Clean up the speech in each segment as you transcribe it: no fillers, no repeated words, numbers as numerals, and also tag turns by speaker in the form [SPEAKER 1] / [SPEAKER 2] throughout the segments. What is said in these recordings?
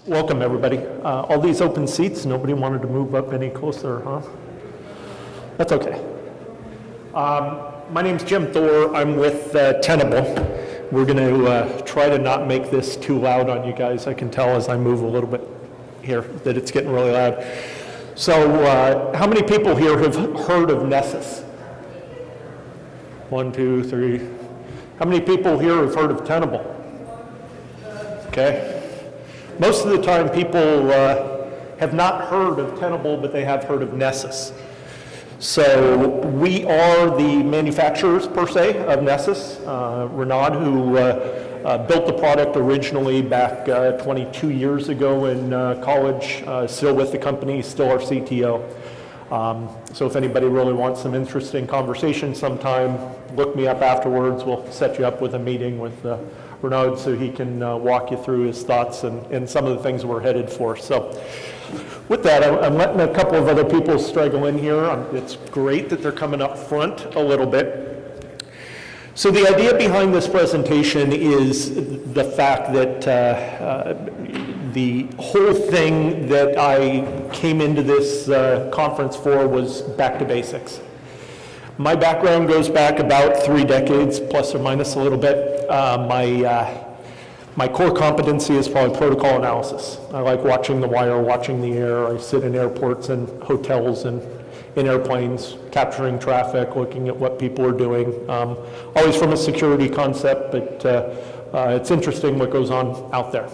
[SPEAKER 1] Welcome, everybody. All these open seats, nobody wanted to move up any closer, huh? That's okay. My name's Jim Thor. I'm with Tenable. We're going to try to not make this too loud on you guys. I can tell as I move a little bit here that it's getting really loud. So how many people here have heard of Nessus? 1, 2, 3. How many people here have heard of Tenable? Okay. Most of the time people have not heard of Tenable, but they have heard of Nessus. So we are the manufacturers, per se, of Nessus. Renaud, who built the product originally back 22 years ago in college, still with the company, still our CTO. So if anybody really wants some interesting conversation sometime, look me up afterwards. We'll set you up with a meeting with Renaud so he can walk you through his thoughts and some of the things we're headed for. So with that, I'm letting a couple of other people straggle in here. It's great that they're coming up front a little bit. So the idea behind this presentation is the fact that the whole thing that I came into this conference for was back to basics. My background goes back about 3 decades, plus or minus a little bit. My core competency is probably protocol analysis. I like watching the wire, watching the air. I sit in airports and hotels and in airplanes, capturing traffic, looking at what people are doing. Always from a security concept, but it's interesting what goes on out there.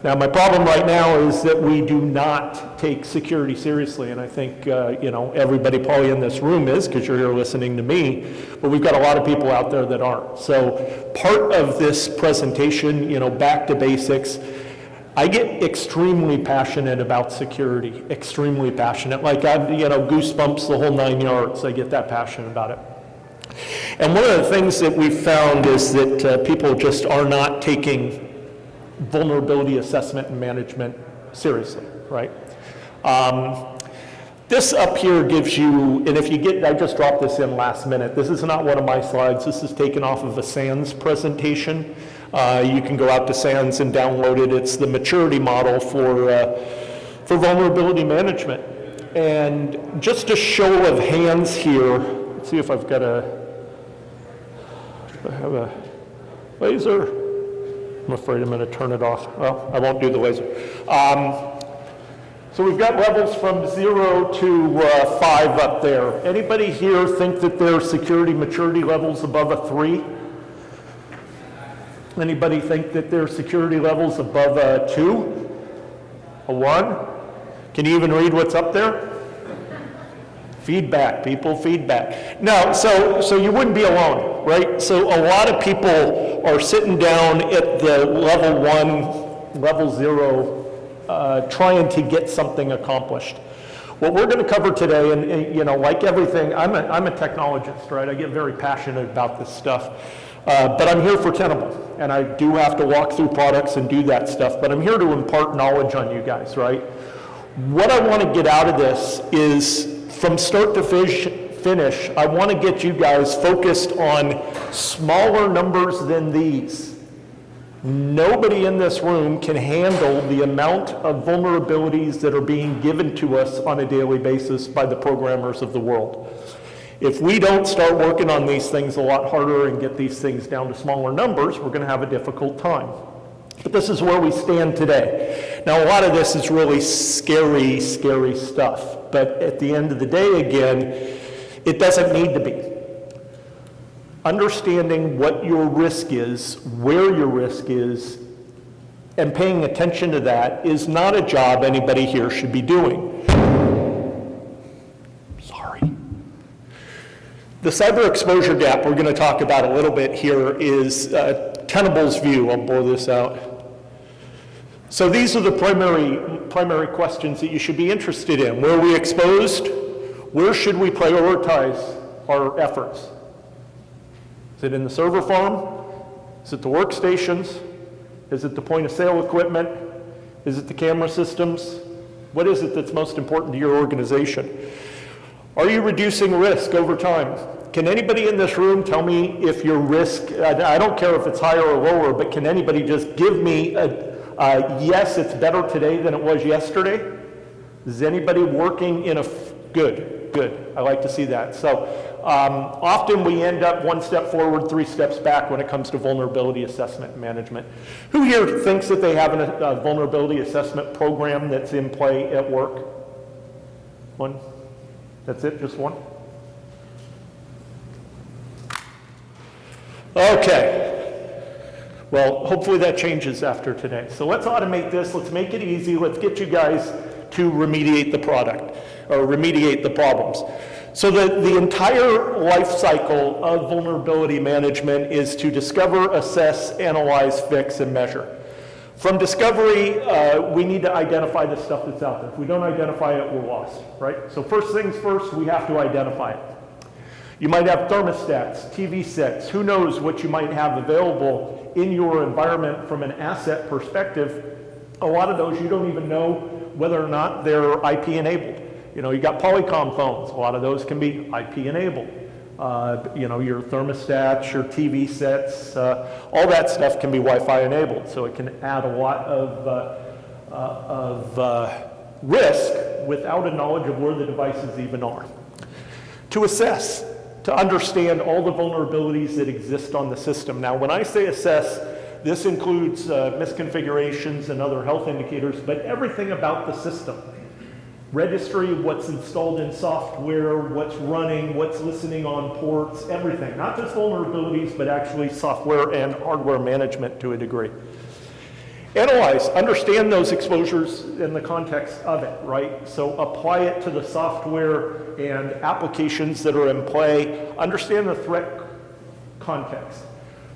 [SPEAKER 1] Now, my problem right now is that we do not take security seriously, and I think everybody probably in this room is, because you're here listening to me, but we've got a lot of people out there that aren't. So part of this presentation, back to basics, I get extremely passionate about security, extremely passionate. Like goosebumps, the whole 9 yards, I get that passionate about it. And one of the things that we've found is that people just are not taking vulnerability assessment and management seriously, right? This up here gives you, and if you get, I just dropped this in last minute. This is not one of my slides. This is taken off of a SANS presentation. You can go out to SANS and download it. It's the maturity model for vulnerability management. And just a show of hands here, let's see if I've got I have a laser. I'm afraid I'm going to turn it off. Well, I won't do the laser. So we've got levels from 0 to 5 up there. Anybody here think that their security maturity level's above a 3? Anybody think that their security level's above a 2? A 1? Can you even read what's up there? Feedback, people, feedback. No, so you wouldn't be alone, right? So a lot of people are sitting down at the level 1, level 0, trying to get something accomplished. What we're going to cover today, and like everything, I'm a technologist, right? I get very passionate about this stuff. But I'm here for Tenable, and I do have to walk through products and do that stuff, but I'm here to impart knowledge on you guys, right? What I want to get out of this is, from start to finish, I want to get you guys focused on smaller numbers than these. Nobody in this room can handle the amount of vulnerabilities that are being given to us on a daily basis by the programmers of the world. If we don't start working on these things a lot harder and get these things down to smaller numbers, we're going to have a difficult time. But this is where we stand today. Now, a lot of this is really scary, scary stuff. But at the end of the day, again, it doesn't need to be. Understanding what your risk is, where your risk is, and paying attention to that is not a job anybody here should be doing. Sorry. The cyber exposure gap we're going to talk about a little bit here is Tenable's view. I'll blow this out. So these are the primary questions that you should be interested in. Where are we exposed? Where should we prioritize our efforts? Is it in the server farm? Is it the workstations? Is it the point of sale equipment? Is it the camera systems? What is it that's most important to your organization? Are you reducing risk over time? Can anybody in this room tell me if your risk, I don't care if it's higher or lower, but can anybody just give me a Yes, it's better today than it was yesterday. Is anybody working in a, good, I like to see that. So often we end up one step forward, 3 steps back when it comes to vulnerability assessment and management. Who here thinks that they have a vulnerability assessment program that's in play at work? One? That's it, just one? Okay. Well, hopefully that changes after today. So let's automate this, let's make it easy, let's get you guys to remediate the product, or remediate the problems. So the entire life cycle of vulnerability management is to discover, assess, analyze, fix, and measure. From discovery, we need to identify the stuff that's out there. If we don't identify it, we're lost, right? So first things first, we have to identify it. You might have thermostats, TV sets, who knows what you might have available in your environment from an asset perspective. A lot of those you don't even know whether or not they're IP enabled. You know, you got Polycom phones, a lot of those can be IP enabled. You know, your thermostats, your TV sets, all that stuff can be Wi-Fi enabled, so it can add a lot of risk without a knowledge of where the devices even are. To assess, to understand all the vulnerabilities that exist on the system. Now, when I say assess, this includes misconfigurations and other health indicators, but everything about the system. Registry, what's installed in software, what's running, what's listening on ports, everything. Not just vulnerabilities, but actually software and hardware management to a degree. Analyze, understand those exposures in the context of it, right? So apply it to the software and applications that are in play. Understand the threat context.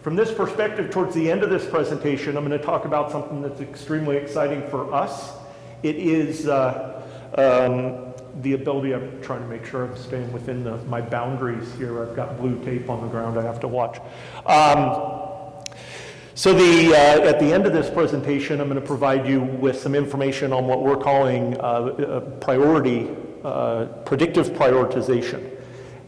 [SPEAKER 1] From this perspective, towards the end of this presentation, I'm going to talk about something that's extremely exciting for us. It is the ability, I'm trying to make sure I'm staying within my boundaries here. I've got blue tape on the ground I have to watch. So at the end of this presentation, I'm going to provide you with some information on what we're calling predictive prioritization.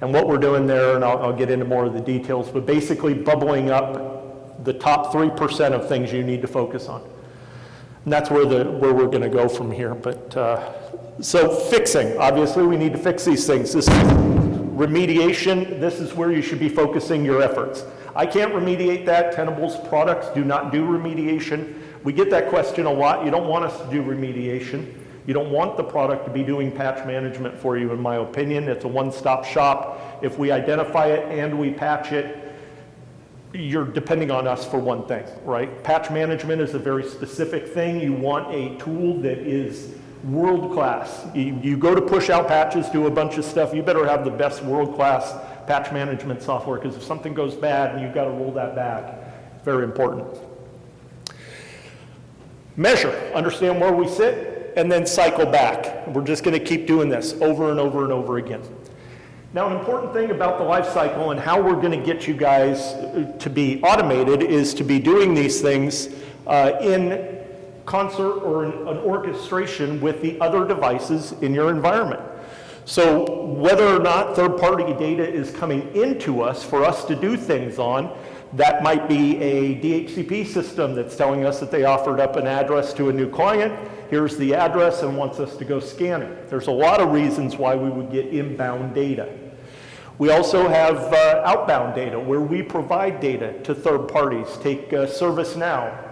[SPEAKER 1] And what we're doing there, and I'll get into more of the details, but basically bubbling up the top 3% of things you need to focus on. And that's where we're going to go from here. But so fixing, obviously we need to fix these things. This is remediation. This is where you should be focusing your efforts. I can't remediate that. Tenable's products do not do remediation. We get that question a lot. You don't want us to do remediation. You don't want the product to be doing patch management for you, in my opinion. It's a one-stop shop. If we identify it and we patch it, you're depending on us for one thing, right? Patch management is a very specific thing. You want a tool that is world-class. You go to push out patches, do a bunch of stuff, you better have the best world-class patch management software, because if something goes bad and you've got to roll that back, it's very important. Measure, understand where we sit, and then cycle back. We're just going to keep doing this over and over and over again. Now, an important thing about the life cycle and how we're going to get you guys to be automated is to be doing these things in concert or an orchestration with the other devices in your environment. So whether or not third-party data is coming into us for us to do things on, that might be a DHCP system that's telling us that they offered up an address to a new client. Here's the address and wants us to go scan it. There's a lot of reasons why we would get inbound data. We also have outbound data where we provide data to third parties. Take ServiceNow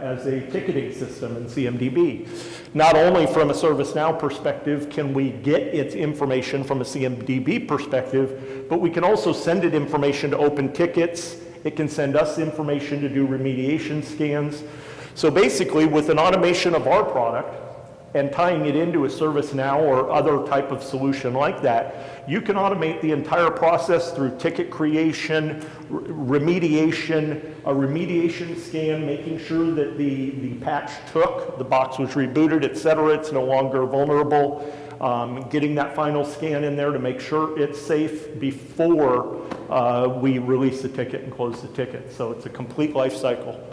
[SPEAKER 1] as a ticketing system in CMDB. Not only from a ServiceNow perspective can we get its information from a CMDB perspective, but we can also send it information to open tickets. It can send us information to do remediation scans. So basically, with an automation of our product and tying it into a ServiceNow or other type of solution like that, you can automate the entire process through ticket creation, remediation, a remediation scan, making sure that the patch took, the box was rebooted, et cetera, it's no longer vulnerable, getting that final scan in there to make sure it's safe before we release the ticket and close the ticket. So it's a complete life cycle.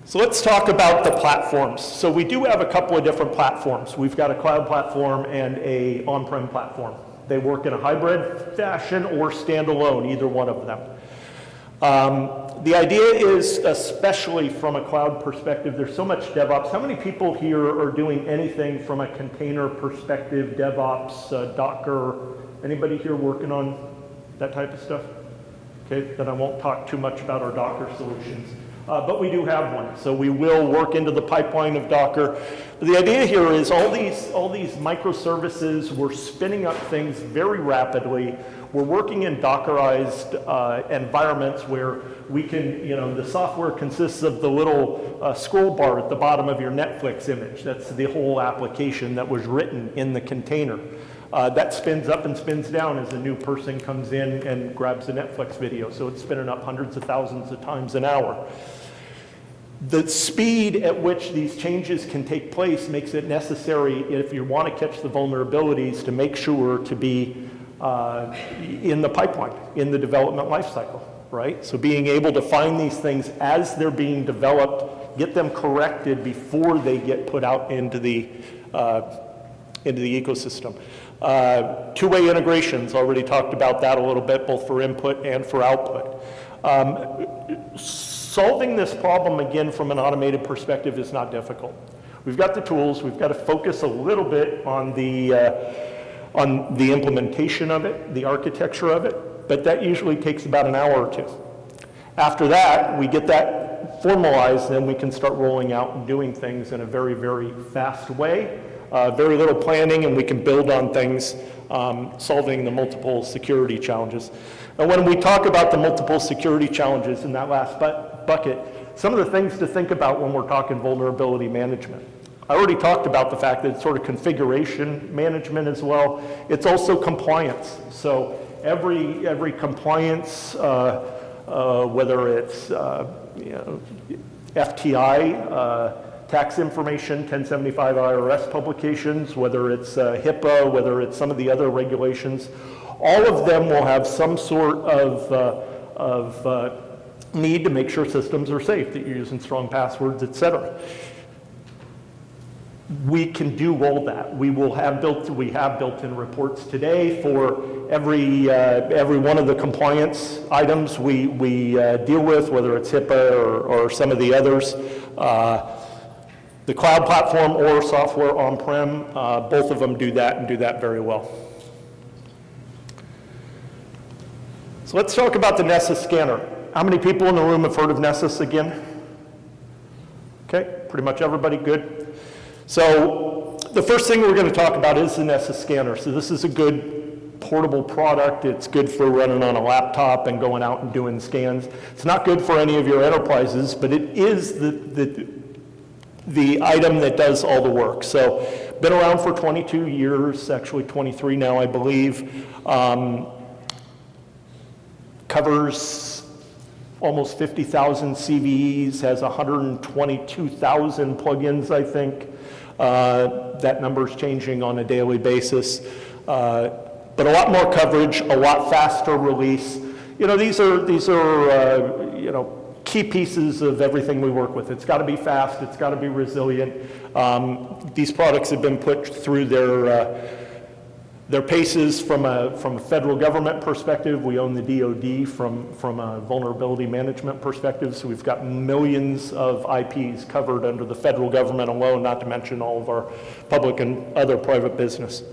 [SPEAKER 1] So let's talk about the platforms. So we do have a couple of different platforms. We've got a cloud platform and a on-prem platform. They work in a hybrid fashion or standalone, either one of them. The idea is, especially from a cloud perspective, there's so much DevOps. How many people here are doing anything from a container perspective, DevOps, Docker? Anybody here working on that type of stuff? Okay, then I won't talk too much about our Docker solutions. But we do have one, so we will work into the pipeline of Docker. But the idea here is all these microservices, we're spinning up things very rapidly. We're working in Dockerized environments where we can, the software consists of the little scroll bar at the bottom of your Netflix image. That's the whole application that was written in the container. That spins up and spins down as a new person comes in and grabs a Netflix video. So it's spinning up hundreds of thousands of times an hour. The speed at which these changes can take place makes it necessary, if you want to catch the vulnerabilities, to make sure to be in the pipeline, in the development lifecycle, right? So being able to find these things as they're being developed, get them corrected before they get put out into the ecosystem. Two-way integrations, already talked about that a little bit, both for input and for output. Solving this problem, again, from an automated perspective is not difficult. We've got the tools, we've got to focus a little bit on the implementation of it, the architecture of it, but that usually takes about an hour or two. After that, we get that formalized, then we can start rolling out and doing things in a very, very fast way. Very little planning, and we can build on things, solving the multiple security challenges. And when we talk about the multiple security challenges in that last bucket, some of the things to think about when we're talking vulnerability management. I already talked about the fact that it's sort of configuration management as well. It's also compliance. So every compliance, whether it's FTI, tax information, 1075 IRS publications, whether it's HIPAA, whether it's some of the other regulations, all of them will have some sort of need to make sure systems are safe, that you're using strong passwords, et cetera. We can do all that. We have built-in reports today for every one of the compliance items we deal with, whether it's HIPAA or some of the others. The cloud platform or software on-prem, both of them do that and do that very well. So let's talk about the Nessus Scanner. How many people in the room have heard of Nessus again? Okay, pretty much everybody, good. So the first thing we're going to talk about is the Nessus Scanner. So this is a good portable product. It's good for running on a laptop and going out and doing scans. It's not good for any of your enterprises, but it is the item that does all the work. So been around for 22 years, actually 23 now, I believe. Covers almost 50,000 CVEs, has 122,000 plugins, I think. That number's changing on a daily basis. But a lot more coverage, a lot faster release. These are key pieces of everything we work with. It's got to be fast, it's got to be resilient. These products have been put through their paces from a federal government perspective. We own the DoD from a vulnerability management perspective, so we've got millions of IPs covered under the federal government alone, not to mention all of our public and other private business.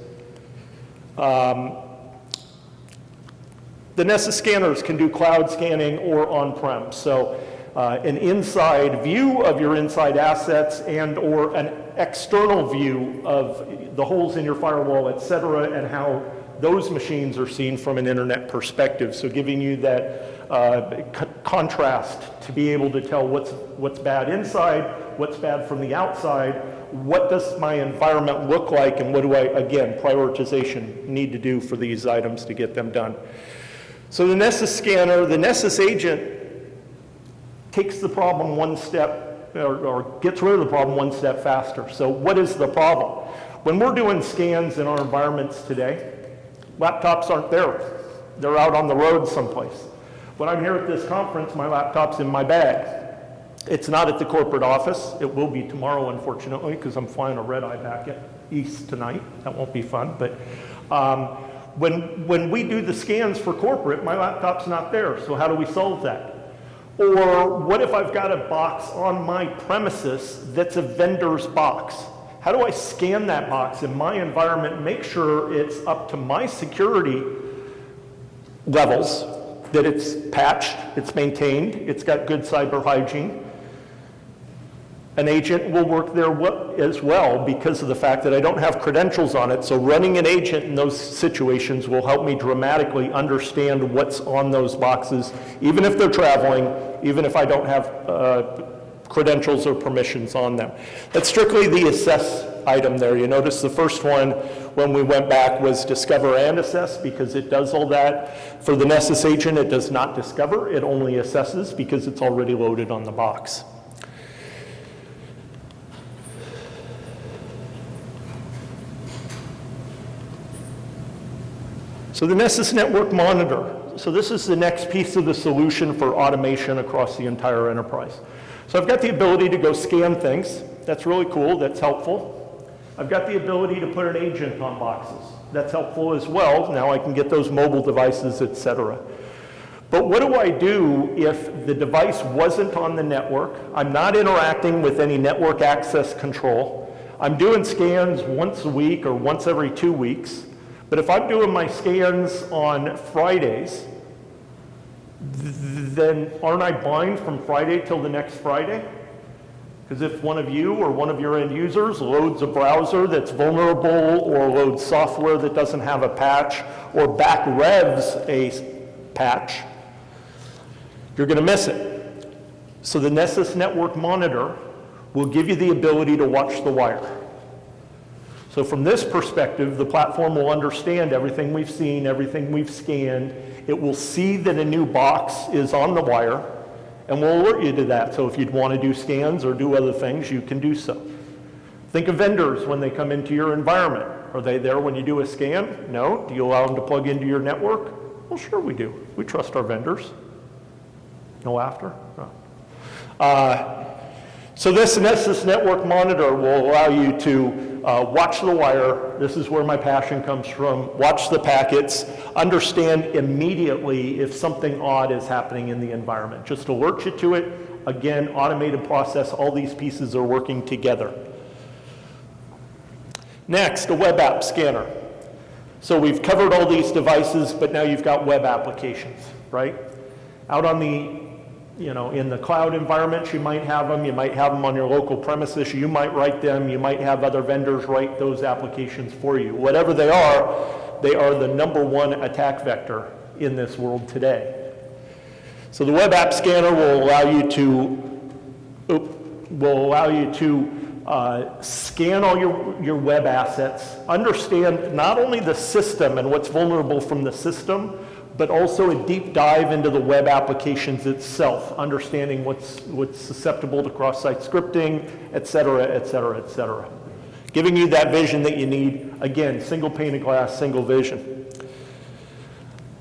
[SPEAKER 1] The Nessus scanners can do cloud scanning or on-prem. So an inside view of your inside assets and or an external view of the holes in your firewall, et cetera, and how those machines are seen from an internet perspective. So giving you that contrast to be able to tell what's bad inside, what's bad from the outside, what does my environment look like, and what do I, again, prioritization, need to do for these items to get them done. So the Nessus scanner, the Nessus agent takes the problem one step, or gets rid of the problem one step faster. So what is the problem? When we're doing scans in our environments today, laptops aren't there. They're out on the road someplace. When I'm here at this conference, my laptop's in my bag. It's not at the corporate office. It will be tomorrow, unfortunately, because I'm flying a red-eye back east tonight. That won't be fun, but when we do the scans for corporate, my laptop's not there. So how do we solve that? Or what if I've got a box on my premises that's a vendor's box? How do I scan that box in my environment, make sure it's up to my security levels, that it's patched, it's maintained, it's got good cyber hygiene? An agent will work there as well because of the fact that I don't have credentials on it, so running an agent in those situations will help me dramatically understand what's on those boxes, even if they're traveling, even if I don't have credentials or permissions on them. That's strictly the assess item there. You notice the first one, when we went back, was discover and assess because it does all that. For the Nessus agent, it does not discover, it only assesses because it's already loaded on the box. So the Nessus Network Monitor. So this is the next piece of the solution for automation across the entire enterprise. So I've got the ability to go scan things. That's really cool, that's helpful. I've got the ability to put an agent on boxes. That's helpful as well. Now I can get those mobile devices, etc. But what do I do if the device wasn't on the network? I'm not interacting with any network access control. I'm doing scans once a week or once every 2 weeks. But if I'm doing my scans on Fridays, then aren't I blind from Friday till the next Friday? Because if one of you or one of your end users loads a browser that's vulnerable or loads software that doesn't have a patch or back revs a patch, you're going to miss it. So the Nessus Network Monitor will give you the ability to watch the wire. So from this perspective, the platform will understand everything we've seen, everything we've scanned. It will see that a new box is on the wire, and will alert you to that. So if you'd want to do scans or do other things, you can do so. Think of vendors when they come into your environment. Are they there when you do a scan? No. Do you allow them to plug into your network? Well, sure we do. We trust our vendors. No after? No. So this Nessus Network Monitor will allow you to watch the wire. This is where my passion comes from. Watch the packets. Understand immediately if something odd is happening in the environment. Just alert you to it. Again, automated process. All these pieces are working together. Next, a web app scanner. So we've covered all these devices, but now you've got web applications, right? Out on the in the cloud environments, you might have them on your local premises, you might write them, you might have other vendors write those applications for you. Whatever they are the #1 attack vector in this world today. So the web app scanner will allow you to scan all your web assets, understand not only the system and what's vulnerable from the system, but also a deep dive into the web applications itself, understanding what's susceptible to cross-site scripting, et cetera, et cetera, et cetera. Giving you that vision that you need. Again, single pane of glass, single vision.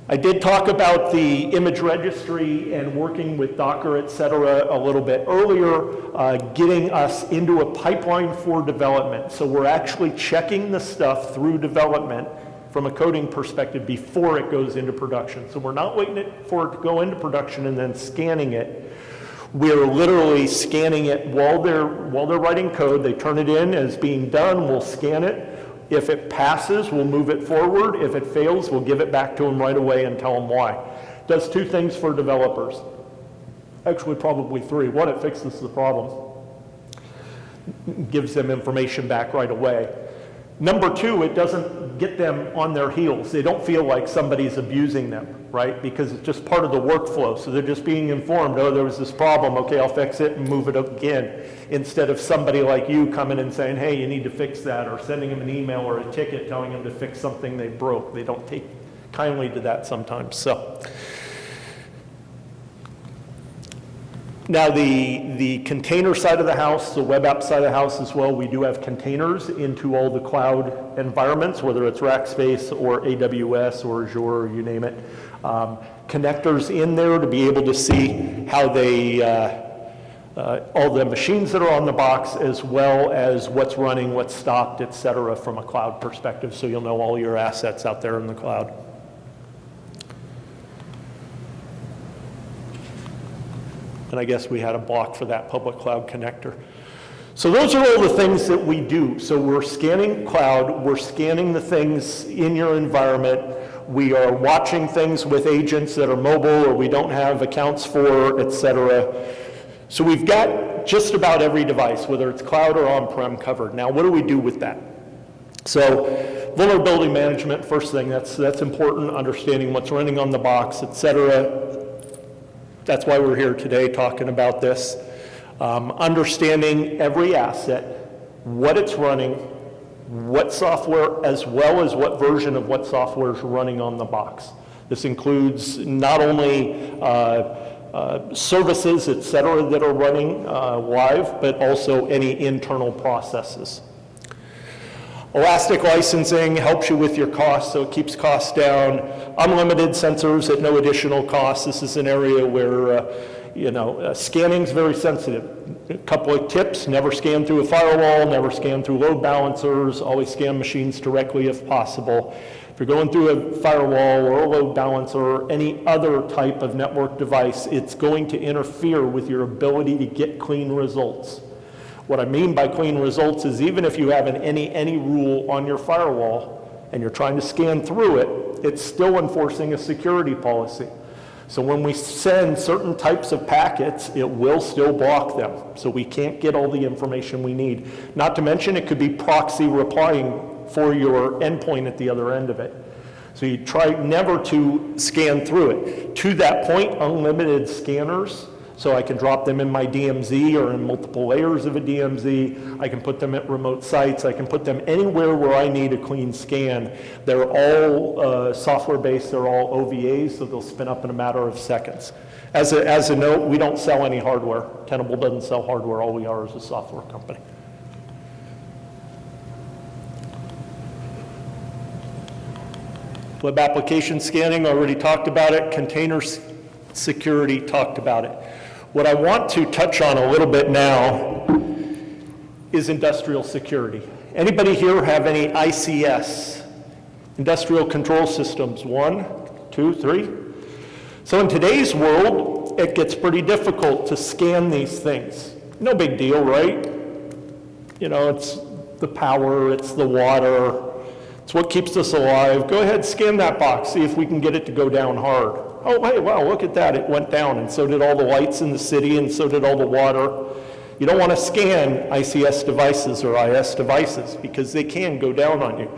[SPEAKER 1] I did talk about the image registry and working with Docker, et cetera, a little bit earlier, getting us into a pipeline for development. So we're actually checking the stuff through development from a coding perspective before it goes into production. So we're not waiting for it to go into production and then scanning it. We're literally scanning it while they're writing code. They turn it in as being done. We'll scan it. If it passes, we'll move it forward. If it fails, we'll give it back to them right away and tell them why. Does 2 things for developers. Actually, probably 3. 1, it fixes the problem. Gives them information back right away. Number 2, it doesn't get them on their heels. They don't feel like somebody's abusing them, right? Because it's just part of the workflow. So they're just being informed, oh, there was this problem, okay, I'll fix it and move it again. Instead of somebody like you coming and saying, hey, you need to fix that, or sending them an email or a ticket telling them to fix something they broke. They don't take kindly to that sometimes. So now the container side of the house, the web app side of the house as well, we do have containers into all the cloud environments, whether it's Rackspace or AWS or Azure, or you name it. Connectors in there to be able to see how they, all the machines that are on the box, as well as what's running, what's stopped, et cetera, from a cloud perspective, so you'll know all your assets out there in the cloud. And I guess we had a block for that public cloud connector. So those are all the things that we do. So we're scanning cloud, we're scanning the things in your environment, we are watching things with agents that are mobile or we don't have accounts for, et cetera. So we've got just about every device, whether it's cloud or on-prem, covered. Now, what do we do with that? So vulnerability management, first thing, that's important, understanding what's running on the box, et cetera. That's why we're here today talking about this. Understanding every asset, what it's running, what software, as well as what version of what software is running on the box. This includes not only services, et cetera, that are running live, but also any internal processes. Elastic licensing helps you with your costs, so it keeps costs down. Unlimited sensors at no additional cost. This is an area where scanning is very sensitive. A couple of tips: never scan through a firewall, never scan through load balancers, always scan machines directly if possible. If you're going through a firewall or a load balancer or any other type of network device, it's going to interfere with your ability to get clean results. What I mean by clean results is even if you have an any rule on your firewall and you're trying to scan through it, it's still enforcing a security policy. So when we send certain types of packets, it will still block them. So we can't get all the information we need. Not to mention it could be proxy replying for your endpoint at the other end of it. So you try never to scan through it. To that point, unlimited scanners. So I can drop them in my DMZ or in multiple layers of a DMZ. I can put them at remote sites. I can put them anywhere where I need a clean scan. They're all software-based. They're all OVAs, so they'll spin up in a matter of seconds. As a note, we don't sell any hardware. Tenable doesn't sell hardware. All we are is a software company. Web application scanning, already talked about it. Container security, talked about it. What I want to touch on a little bit now is industrial security. Anybody here have any ICS, industrial control systems? 1, 2, 3? So in today's world, it gets pretty difficult to scan these things. No big deal, right? It's the power, it's the water, it's what keeps us alive. Go ahead, scan that box, see if we can get it to go down hard. Oh, hey, wow, look at that, it went down, and so did all the lights in the city, and so did all the water. You don't want to scan ICS devices or IS devices because they can go down on you.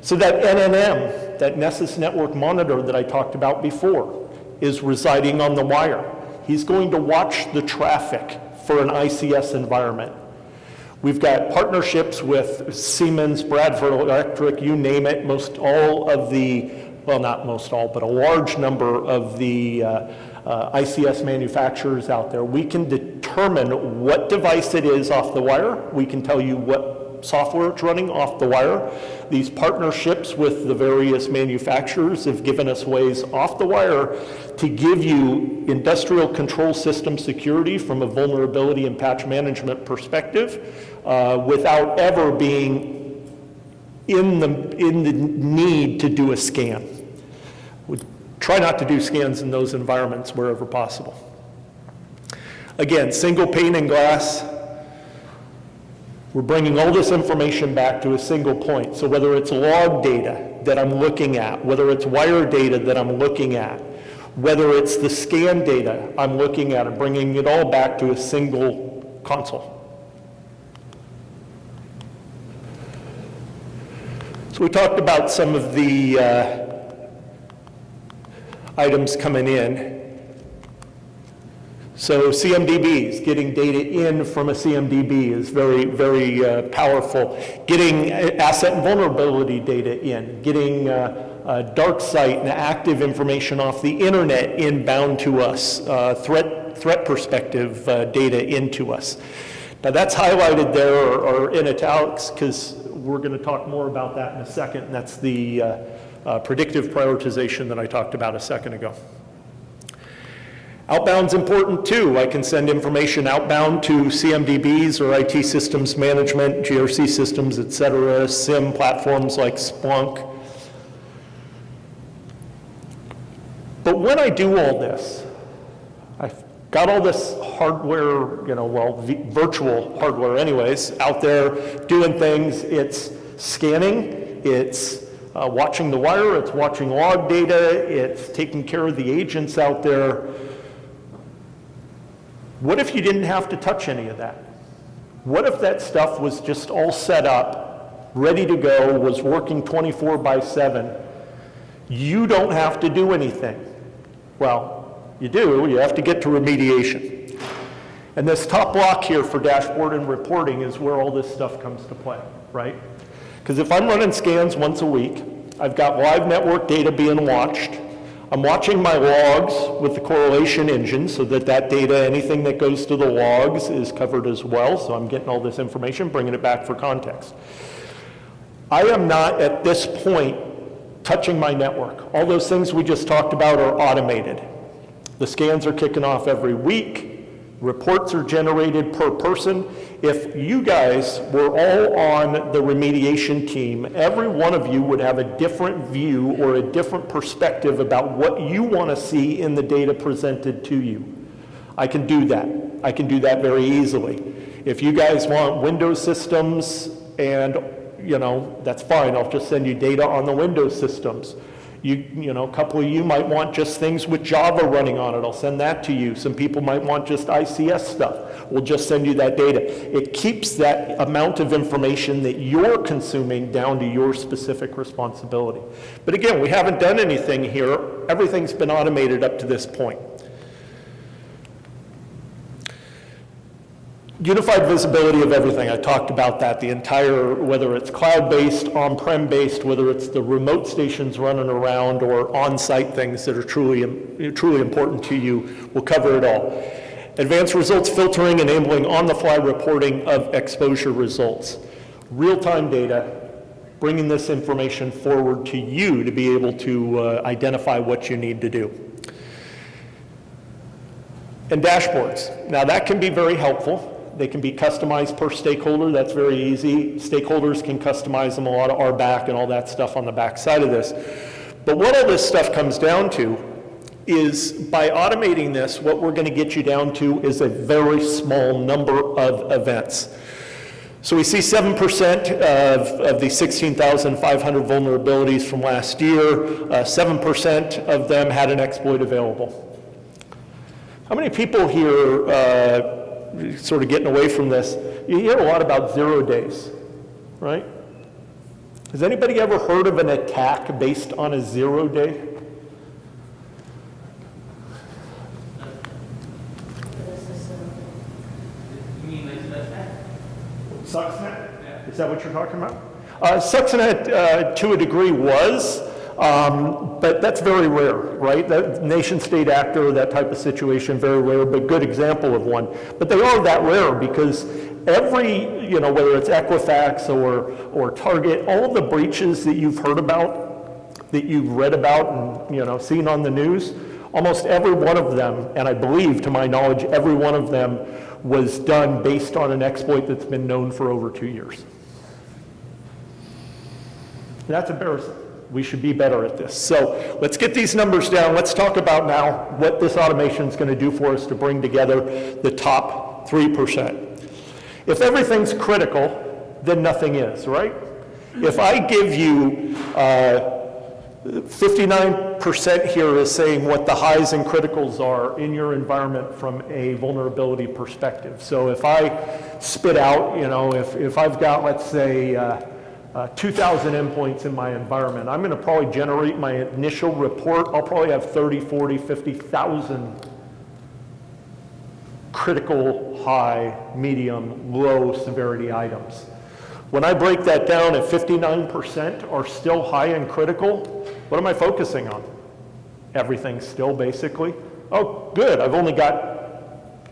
[SPEAKER 1] So that NNM, that Nessus Network Monitor that I talked about before, is residing on the wire. He's going to watch the traffic for an ICS environment. We've got partnerships with Siemens, Bradford Electric, you name it, most all of the, well, not most all, but a large number of the ICS manufacturers out there. We can determine what device it is off the wire. We can tell you what software it's running off the wire. These partnerships with the various manufacturers have given us ways off the wire to give you industrial control system security from a vulnerability and patch management perspective without ever being in the need to do a scan. We try not to do scans in those environments wherever possible. Again, single pane and glass. We're bringing all this information back to a single point. So whether it's log data that I'm looking at, whether it's wire data that I'm looking at, whether it's the scan data I'm looking at, and bringing it all back to a single console. So we talked about some of the items coming in. So CMDBs, getting data in from a CMDB is very, very powerful. Getting asset and vulnerability data in, getting dark site and active information off the internet inbound to us, threat perspective data into us. Now that's highlighted there or in italics because we're going to talk more about that in a second, and that's the predictive prioritization that I talked about a second ago. Outbound's important too. I can send information outbound to CMDBs or IT systems management, GRC systems, et cetera, SIM platforms like Splunk. But when I do all this, I got all this hardware, virtual hardware anyways, out there doing things. It's scanning, it's watching the wire, it's watching log data, it's taking care of the agents out there. What if you didn't have to touch any of that? What if that stuff was just all set up, ready to go, was working 24/7? You don't have to do anything. Well, you do. You have to get to remediation. And this top block here for dashboard and reporting is where all this stuff comes to play, right? Because if I'm running scans once a week, I've got live network data being watched. I'm watching my logs with the correlation engine so that that data, anything that goes to the logs, is covered as well. So I'm getting all this information, bringing it back for context. I am not, at this point, touching my network. All those things we just talked about are automated. The scans are kicking off every week. Reports are generated per person. If you guys were all on the remediation team, every one of you would have a different view or a different perspective about what you want to see in the data presented to you. I can do that. I can do that very easily. If you guys want Windows systems, and that's fine. I'll just send you data on the Windows systems. A couple of you might want just things with Java running on it. I'll send that to you. Some people might want just ICS stuff. We'll just send you that data. It keeps that amount of information that you're consuming down to your specific responsibility. But again, we haven't done anything here. Everything's been automated up to this point. Unified visibility of everything. I talked about that. The entire, whether it's cloud-based, on-prem based, whether it's the remote stations running around or on-site things that are truly important to you, we'll cover it all. Advanced results filtering, enabling on-the-fly reporting of exposure results. Real-time data, bringing this information forward to you to be able to identify what you need to do. And dashboards. Now that can be very helpful. They can be customized per stakeholder. That's very easy. Stakeholders can customize them, a lot of RBAC and all that stuff on the back side of this. But what all this stuff comes down to is by automating this, what we're going to get you down to is a very small number of events. So we see 7% of the 16,500 vulnerabilities from last year, 7% of them had an exploit available. How many people here, sort of getting away from this, you hear a lot about 0 days, right? Has anybody ever heard of an attack based on a 0 day?
[SPEAKER 2] You mean like that?
[SPEAKER 1] Stuxnet? Yeah. Is that what you're talking about? Stuxnet, to a degree, was. But that's very rare, right? That nation-state actor, that type of situation, very rare, but good example of one. But they are that rare because every, whether it's Equifax or Target, all the breaches that you've heard about, that you've read about and, seen on the news, almost every one of them, and I believe, to my knowledge, every one of them was done based on an exploit that's been known for over 2 years. That's embarrassing. We should be better at this. So let's get these numbers down. Let's talk about now what this automation is going to do for us to bring together the top 3%. If everything's critical, then nothing is, right? If I give you 59% here is saying what the highs and criticals are in your environment from a vulnerability perspective. So if I spit out, if I've got, let's say, 2,000 endpoints in my environment, I'm going to probably generate my initial report. I'll probably have 30, 40, 50,000 critical, high, medium, low severity items. When I break that down, if 59% are still high and critical, what am I focusing on? Everything still, basically. Oh, good, I've only got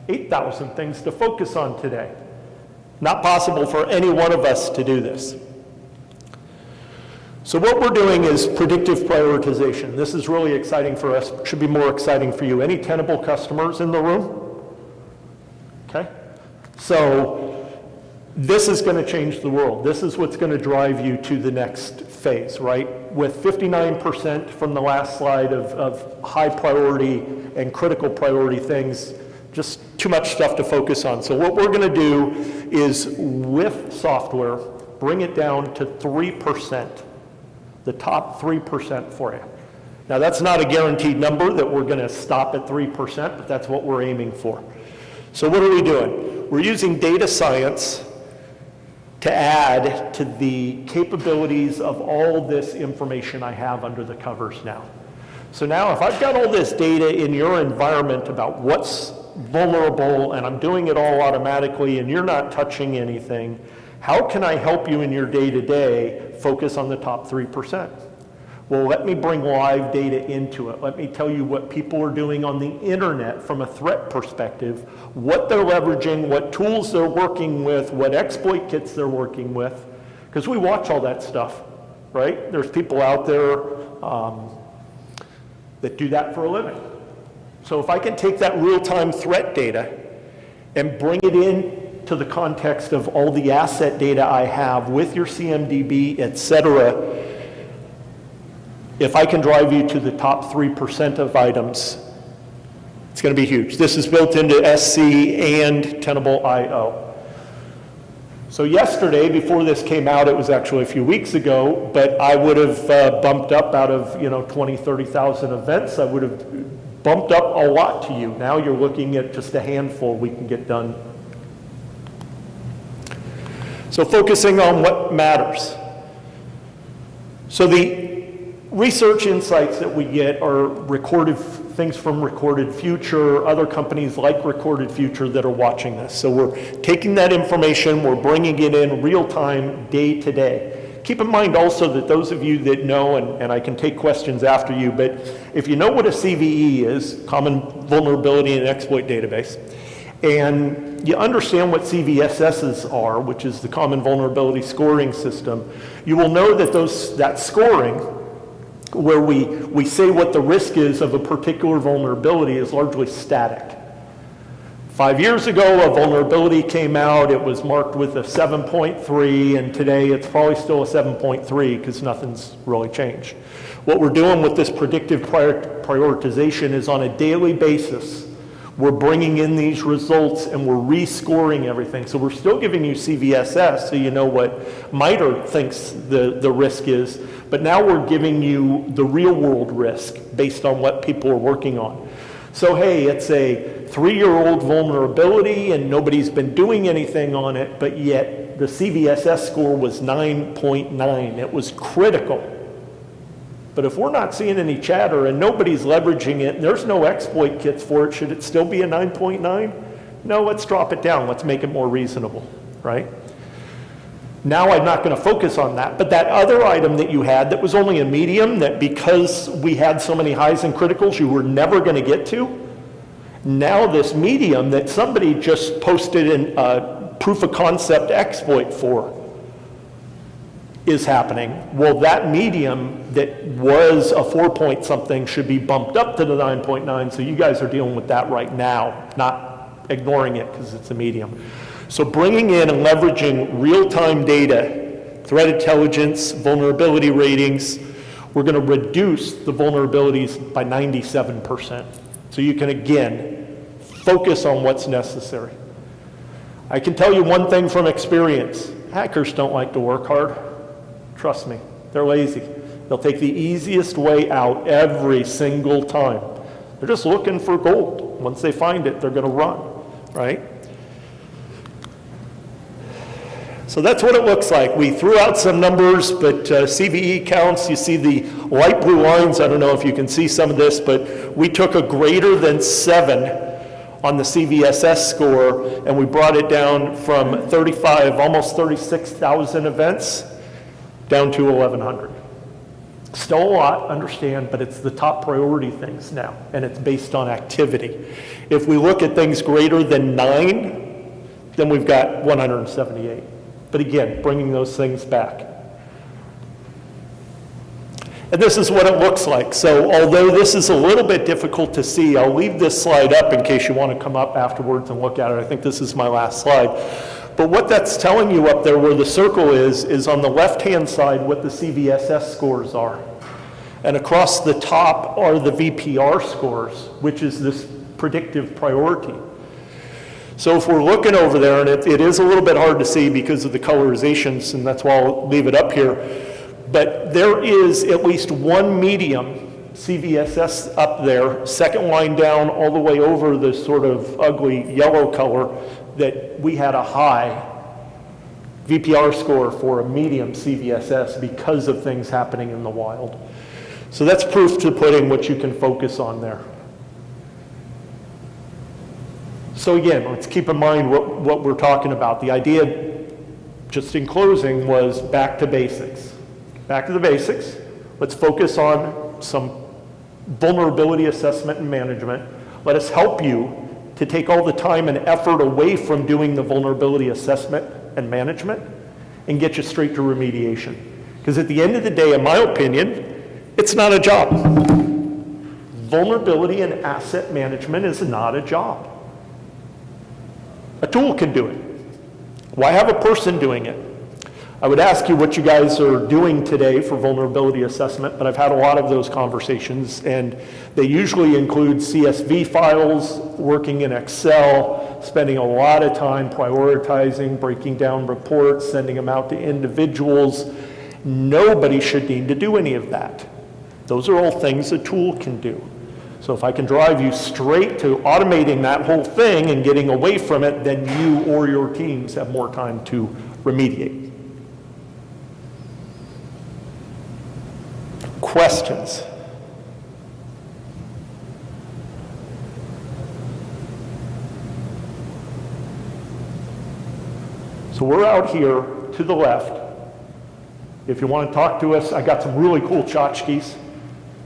[SPEAKER 1] 8,000 things to focus on today. Not possible for any one of us to do this. So what we're doing is predictive prioritization. This is really exciting for us, should be more exciting for you. Any Tenable customers in the room? Okay. So this is going to change the world. This is what's going to drive you to the next phase, right? With 59% from the last slide of high priority and critical priority things, just too much stuff to focus on. So what we're going to do is, with software, bring it down to 3%, the top 3% for you. Now, that's not a guaranteed number that we're going to stop at 3%, but that's what we're aiming for. So what are we doing? We're using data science to add to the capabilities of all this information I have under the covers now. So now if I've got all this data in your environment about what's vulnerable and I'm doing it all automatically and you're not touching anything, how can I help you in your day-to-day focus on the top 3%? Well, let me bring live data into it. Let me tell you what people are doing on the internet from a threat perspective, what they're leveraging, what tools they're working with, what exploit kits they're working with, because we watch all that stuff, right? There's people out there that do that for a living. So if I can take that real-time threat data and bring it in to the context of all the asset data I have with your CMDB, et cetera, if I can drive you to the top 3% of items, it's going to be huge. This is built into SC and Tenable IO. So yesterday, before this came out, it was actually a few weeks ago, but I would have bumped up out of 20, 30,000 events. I would have bumped up a lot to you. Now you're looking at just a handful we can get done. So focusing on what matters. So the research insights that we get are recorded things from Recorded Future, other companies like Recorded Future that are watching this. So we're taking that information, we're bringing it in real time, day to day. Keep in mind also that those of you that know, and I can take questions after you, but if you know what a CVE is, Common Vulnerability and Exploit Database, and you understand what CVSSs are, which is the Common Vulnerability Scoring System, you will know that that scoring, where we say what the risk is of a particular vulnerability, is largely static. 5 years ago, a vulnerability came out, it was marked with a 7.3, and today it's probably still a 7.3 because nothing's really changed. What we're doing with this predictive prioritization is on a daily basis, we're bringing in these results and we're rescoring everything. So we're still giving you CVSS so you know what Meister thinks the risk is, but now we're giving you the real world risk based on what people are working on. So hey, it's a 3-year-old vulnerability and nobody's been doing anything on it, but yet the CVSS score was 9.9. It was critical. But if we're not seeing any chatter and nobody's leveraging it, and there's no exploit kits for it, should it still be a 9.9? No, let's drop it down. Let's make it more reasonable, right? Now I'm not going to focus on that, but that other item that you had that was only a medium, that because we had so many highs and criticals you were never going to get to, now this medium that somebody just posted a proof of concept exploit for is happening. Well, that medium that was a 4 something should be bumped up to the 9.9, so you guys are dealing with that right now, not ignoring it because it's a medium. So bringing in and leveraging real-time data, threat intelligence, vulnerability ratings, we're going to reduce the vulnerabilities by 97%. So you can, again, focus on what's necessary. I can tell you one thing from experience. Hackers don't like to work hard. Trust me, they're lazy. They'll take the easiest way out every single time. They're just looking for gold. Once they find it, they're going to run, right? So that's what it looks like. We threw out some numbers, but CVE counts, you see the light blue lines. I don't know if you can see some of this, but we took a greater than 7 on the CVSS score, and we brought it down from 35, almost 36,000 events, down to 1,100. Still a lot, understand, but it's the top priority things now, and it's based on activity. If we look at things greater than 9, then we've got 178. But again, bringing those things back. And this is what it looks like. So although this is a little bit difficult to see, I'll leave this slide up in case you want to come up afterwards and look at it. I think this is my last slide. But what that's telling you up there where the circle is on the left-hand side what the CVSS scores are. And across the top are the VPR scores, which is this predictive priority. So if we're looking over there, and it is a little bit hard to see because of the colorizations, and that's why I'll leave it up here, but there is at least one medium CVSS up there, second line down all the way over the sort of ugly yellow color, that we had a high VPR score for a medium CVSS because of things happening in the wild. So that's proof to the pudding what you can focus on there. So again, let's keep in mind what we're talking about. The idea, just in closing, was back to basics. Back to the basics. Let's focus on some vulnerability assessment and management. Let us help you to take all the time and effort away from doing the vulnerability assessment and management and get you straight to remediation. Because at the end of the day, in my opinion, it's not a job. Vulnerability and asset management is not a job. A tool can do it. Why have a person doing it? I would ask you what you guys are doing today for vulnerability assessment, but I've had a lot of those conversations, and they usually include CSV files, working in Excel, spending a lot of time prioritizing, breaking down reports, sending them out to individuals. Nobody should need to do any of that. Those are all things a tool can do. So if I can drive you straight to automating that whole thing and getting away from it, then you or your teams have more time to remediate. Questions? So we're out here to the left. If you want to talk to us, I got some really cool tchotchkes.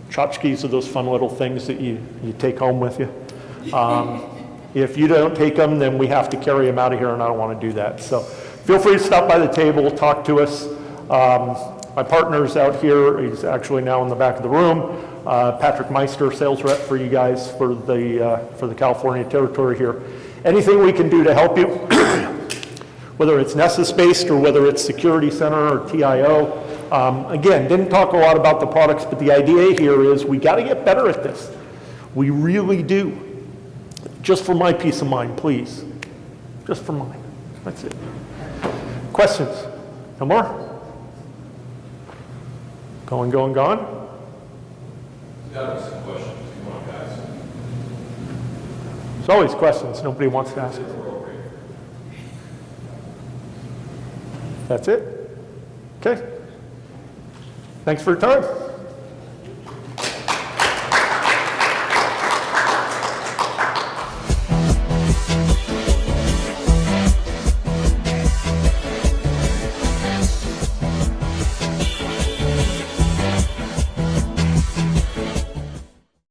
[SPEAKER 1] Tchotchkes are those fun little things that you take home with you. If you don't take them, then we have to carry them out of here, and I don't want to do that. So feel free to stop by the table, talk to us. My partner's out here. He's actually now in the back of the room. Patrick Meister, sales rep for you guys for the California territory here. Anything we can do to help you, whether it's Nessus-based or whether it's Security Center or TIO. Again, didn't talk a lot about the products, but the idea here is we got to get better at this. We really do. Just for my peace of mind, please. Just for mine. That's it. Questions? No more? Going, going, gone?
[SPEAKER 3] There's got to be some questions you want to ask.
[SPEAKER 1] There's always questions nobody wants to ask. That's it? Okay. Thanks for your time.